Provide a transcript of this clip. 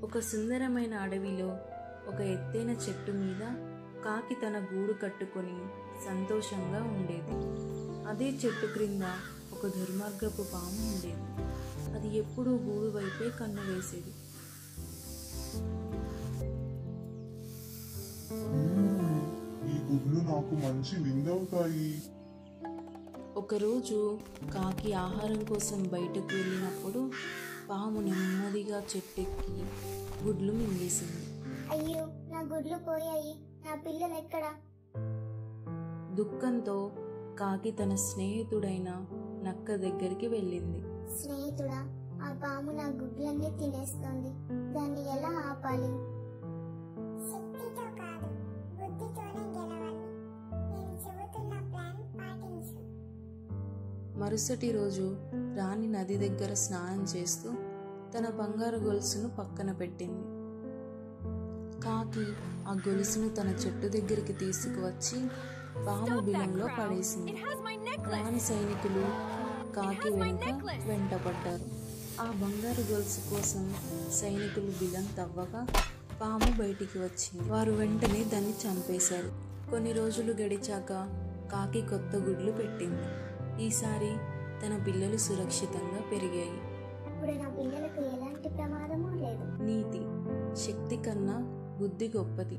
ఒక సుందరమైన అడవిలో ఒక ఎత్తైన చెట్టు మీద కాకి తన గూడు కట్టుకొని సంతోషంగా ఉండేది. అదే చెట్టు క్రింద ఒక దుర్మార్గపు పాము ఉండేది. అది ఎప్పుడూ గూడు వైపే కన్ను వేసేది. ఈ గుడ్లు నాకు మంచి విందవుతాయి. ఒకరోజు కాకి ఆహారం కోసం బయటకు వెళ్ళినప్పుడు పాము నెమ్మదిగా చెట్టెక్కి గుడ్లు మింగేసింది. అయ్యో, నా గుడ్లు పోయాయి, నా పిల్లలు ఎక్కడా? దుఃఖంతో కాకి తన స్నేహితుడైన నక్క దగ్గరికి వెళ్ళింది. స్నేహితుడా, ఆ పాము నా గుడ్లన్నీ తినేస్తోంది, దాన్ని ఎలా ఆపాలి? శక్తితో కాదు, బుద్ధితోనే గెలవాలి. నేను చెబుతున్న ప్లాన్ పాటించు. మరుసటి రోజు రాణి నది దగ్గర స్నానం చేస్తూ తన బంగారు గొలుసును పక్కన పెట్టింది. కాకి ఆ గొలుసును తన చెట్టు దగ్గరికి తీసుకువచ్చి పాము బిలంలో పడేసింది. రాణి సైనికులు కాకి వెంటపడ్డారు. ఆ బంగారు గొలుసు కోసం సైనికులు బిలం తవ్వగా పాము బయటికి వచ్చింది. వారు వెంటనే దాన్ని చంపేశారు. కొన్ని రోజులు గడిచాక కాకి కొత్త గుడ్లు పెట్టింది. ఈసారి తన పిల్లలు సురక్షితంగా పెరిగాయి. ఇప్పుడు నా పిల్లలకు ఎలాంటి ప్రమాదమూ లేదు. నీతి: శక్తి కన్నా బుద్ధి గొప్పది.